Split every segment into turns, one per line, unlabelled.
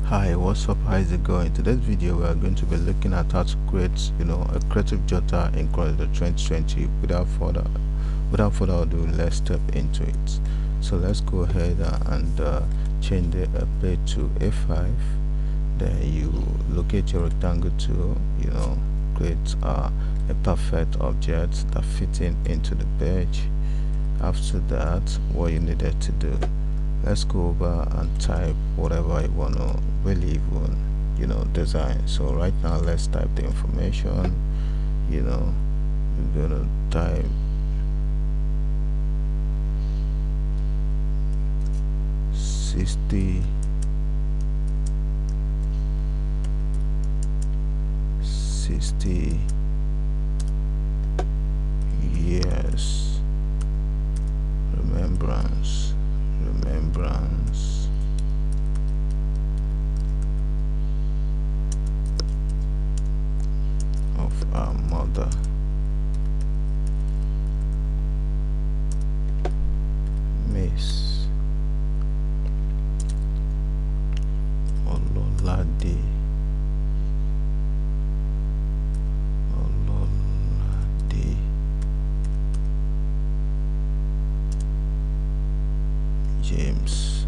Hi, what's up? How is it going? Today's video we are going to be looking at how to create a creative jotter in CorelDraw 2020. Without further ado, let's step into it. So let's go ahead and change the plate to A5. Then you locate your rectangle tool, create a perfect object that fits into the page. After that, what you needed to do, let's go over and type whatever you want to really design. So right now let's type the information. We're gonna type sixty years remembrance of our mother, Miss Ololade James.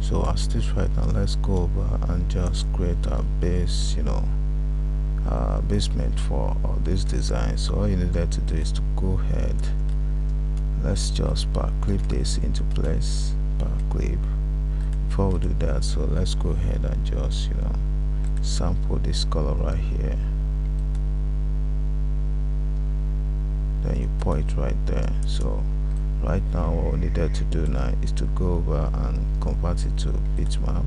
So as this right now, let's go over and just create a base, basement for this design. So all you needed to do is to go ahead, let's just Powerclip this into place. Powerclip. Before we do that, so let's go ahead and just sample this color right here. Then you point right there. So right now what we needed to do now is to go over and convert it to bitmap.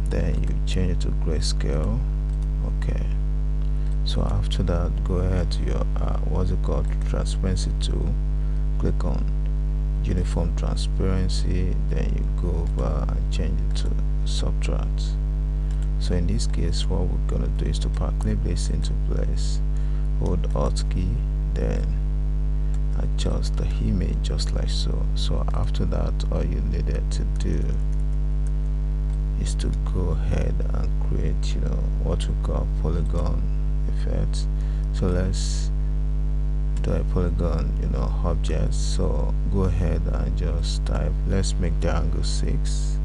Then you change it to grayscale. Okay, so after that, go ahead to your what's it called, transparency tool, click on uniform transparency, then you go over and change it to subtract. So in this case, what we're gonna do is to Powerclip this into place, hold Alt key, then adjust the image just like so. So after that, all you needed to do is to go ahead and create what we call polygon effect. So let's do a polygon object. So go ahead and just type, let's make the angle 6.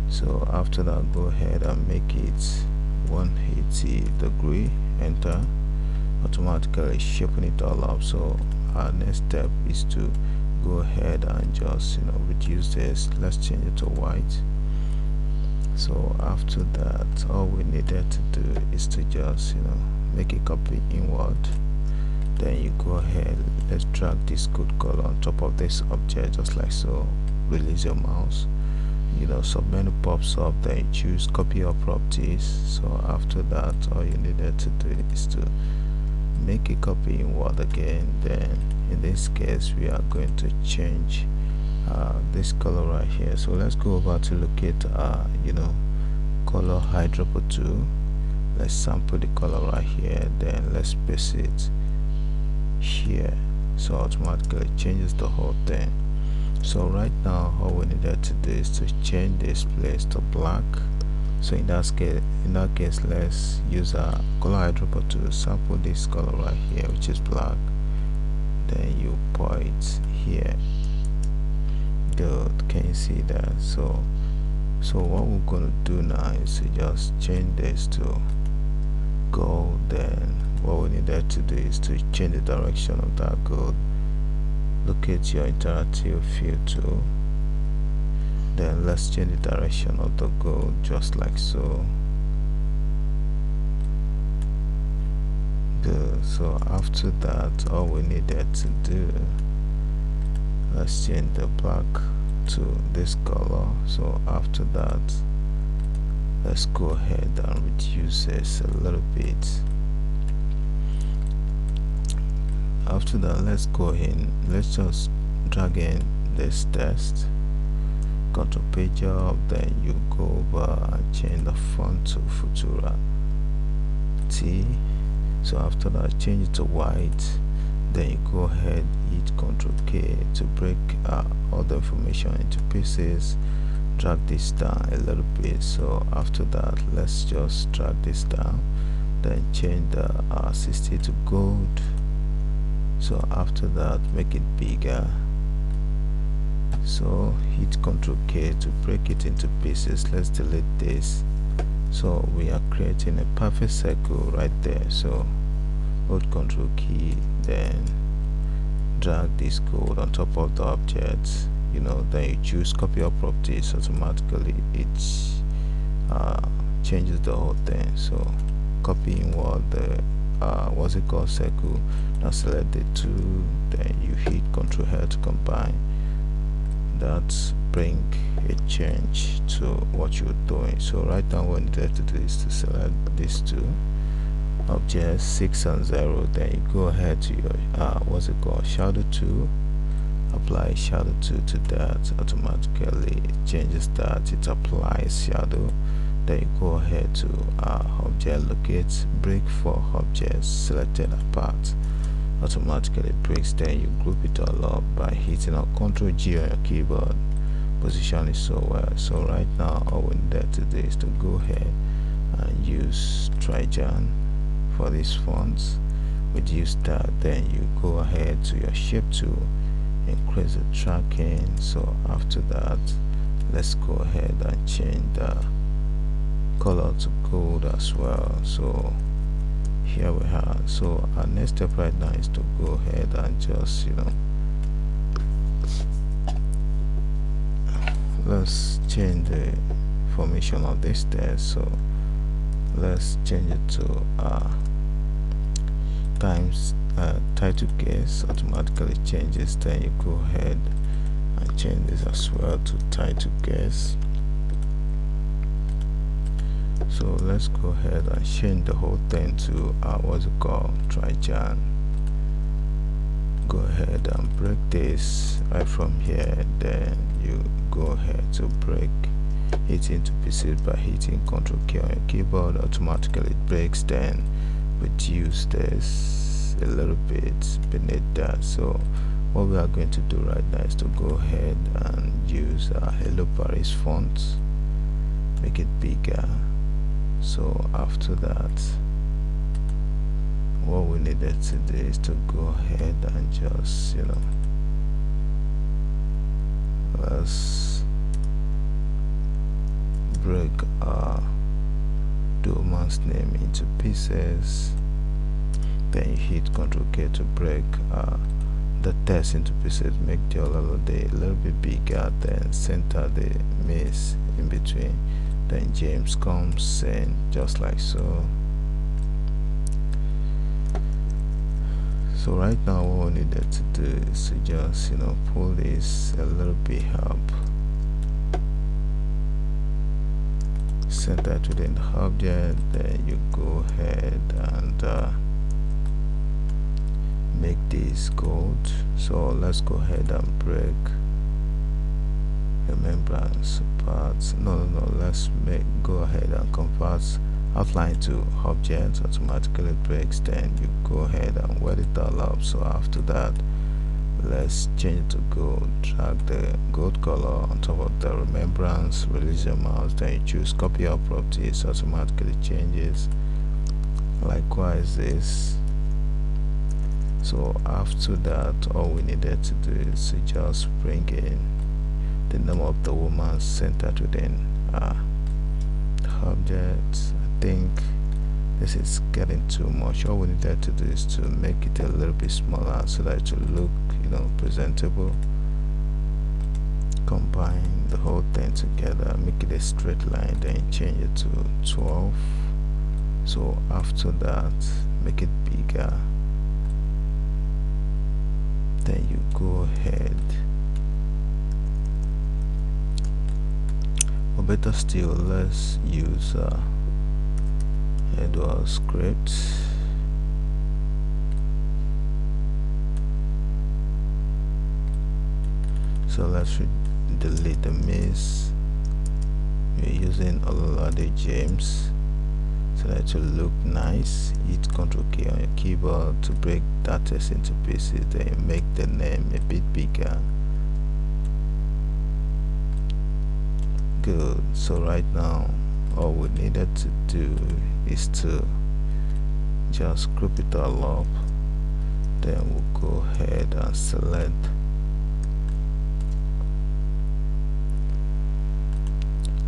So after that, go ahead and make it 180 degree, enter. Automatically shaping it all up. So our next step is to go ahead and just reduce this. Let's change it to white. So after that, all we needed to do is to just make a copy inward. Then you go ahead, let's drag this code color on top of this object just like so. Release your mouse, sub menu pops up, then you choose copy all properties. So after that, all you needed to do is to make a copy inward again. Then in this case, we are going to change this color right here. So let's go over to locate color eyedropper tool. Let's sample the color right here, then let's paste it here. So automatically changes the whole thing. So right now, all we needed to do is to change this place to black. So in that case, let's use a color eyedropper to sample this color right here, which is black. Then you point here. Good, can you see that? So what we're gonna do now is to just change this to gold. Then what we needed to do is to change the direction of that gold. Locate your interactive field tool, then let's change the direction of the gold just like so. Good. So after that, all we needed to do, let's change the black to this color. So after that, let's go ahead and reduce this a little bit. After that, let's go in, let's just drag in this text, control page up, then you go over and change the font to Futura. T. So after that, change it to white. Then you go ahead, hit Ctrl K to break all the information into pieces. Drag this down a little bit. So after that, let's just drag this down, then change the 60 to gold. So after that, make it bigger. So hit Ctrl K to break it into pieces. Let's delete this. So we are creating a perfect circle right there. So hold Ctrl key, then drag this code on top of the object, then you choose copy all properties. Automatically it changes the whole thing. So copying what the what's it called circle, now select the two, then you hit Ctrl L to combine. That bring a change to what you're doing. So right now what you need to do is to select these two objects, 6 and 0, then you go ahead to your shadow tool, apply shadow tool to that. Automatically it changes that, it applies shadow. Then you go ahead to object locate, break for objects selected apart. Automatically breaks. Then you group it all up by hitting on Ctrl G on your keyboard. Position it so well. So right now all we need to do is to go ahead and use Trijan for these fonts. Reduce that, then you go ahead to your shape tool, increase the tracking. So after that, let's go ahead and change the color to gold as well. So here we are. So our next step right now is to go ahead and just let's change the formation of this there. So let's change it to times title case. Automatically changes. Then you go ahead and change this as well to title case. So let's go ahead and change the whole thing to what's it called, Trijan. Go ahead and break this right from here. Then you go ahead to break it into pieces by hitting Ctrl K on your keyboard. Automatically it breaks. Then reduce this a little bit beneath that. So what we are going to do right now is to go ahead and use Hello Paris font, make it bigger. So after that, what we needed to do is to go ahead and just let's break domain's name into pieces. Then you hit Ctrl K to break the text into pieces, make the holiday a little bit bigger, then center the maze in between. Then James comes in just like so. So right now what we needed to do is to just pull this a little bit up, center it within the object. Then you go ahead and make this gold. So let's go ahead and break Remembrance parts. No, let's go ahead and convert outline to object. Automatically breaks. Then you go ahead and wet it all up. So after that, let's change it to gold. Drag the gold color on top of the Remembrance, release your mouse, then you choose copy all properties. Automatically changes. Likewise this. So after that, all we needed to do is to just bring in the name of the woman centered within the object. I think this is getting too much. All we needed to do is to make it a little bit smaller so that it will look presentable. Combine the whole thing together, make it a straight line, then change it to 12. So after that, make it bigger. Then you go ahead, or better still, let's use Edward script. So let's delete the miss. We're using Ololade James. So that to look nice, hit Ctrl K on your keyboard to break that text into pieces, then make the name a bit bigger. Good. So right now all we needed to do is to just group it all up, then we'll go ahead and select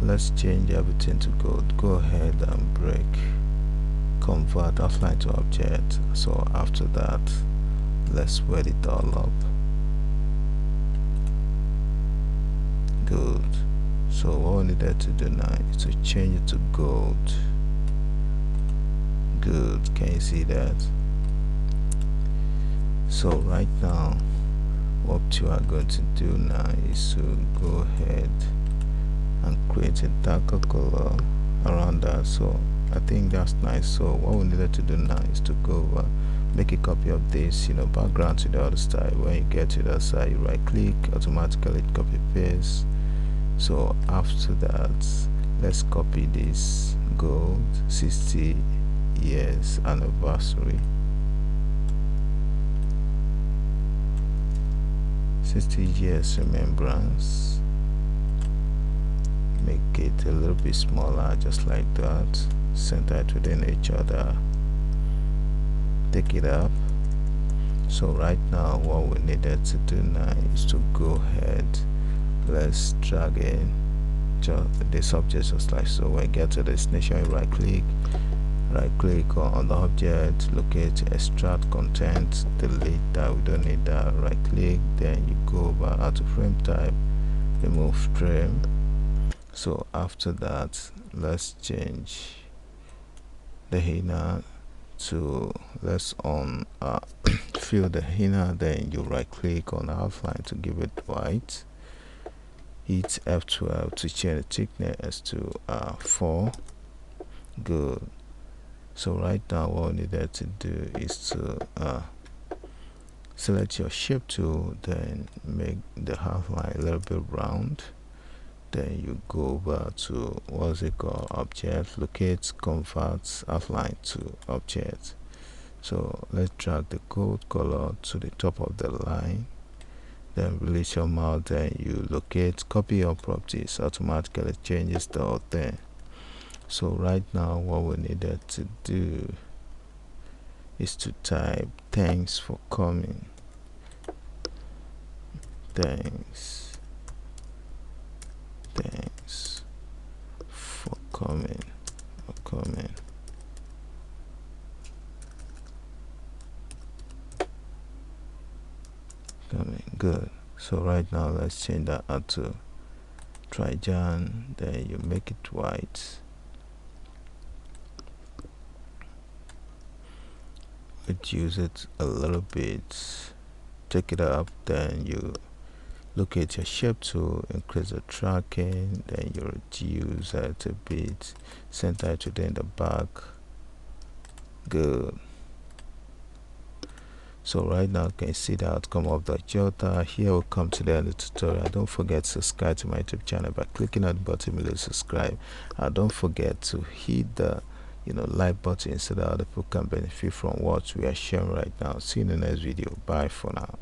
let's change everything to gold. Go ahead and break convert outline to object. So after that, let's wet it all up. Good. So what we needed to do now is to change it to gold. Good. Can you see that? So right now what you are going to do now is to go ahead and create a darker color around that. So I think that's nice. So what we needed to do now is to go over, make a copy of this, background to the other side. When you get to the other side, you right click, automatically copy paste. So after that, let's copy this gold 60 years anniversary, 60 years remembrance. Make it a little bit smaller, just like that, center it within each other, take it up. So right now what we needed to do now is to go ahead, let's drag in just this object just like so. When you get to the destination, you right click on the object, locate extract content, delete that, we don't need that, right click, then you go over add to frame type, remove frame. So after that, let's change the inner to let's fill the inner, then you right click on the outline to give it white, hit F12 to change the thickness to 4. Good. So right now what we needed to do is to select your shape tool, then make the outline a little bit round. Then you go over to what's it called, object, locate convert outline to object. So let's drag the gold color to the top of the line, then release your mouse, then you locate copy your properties, automatically changes the whole thing. So right now what we needed to do is to type thanks for coming, thanks for coming. Good. So right now let's change that out to Trajan, then you make it white, reduce it a little bit, take it up, then you locate your shape tool, increase the tracking, then you reduce it a bit, center it within the back. Good. So right now you can see the outcome of the Jotter. Here we'll come to the end of the tutorial. Don't forget to subscribe to my YouTube channel by clicking on the button below subscribe, and don't forget to hit the like button so that other people can benefit from what we are sharing right now. See you in the next video. Bye for now.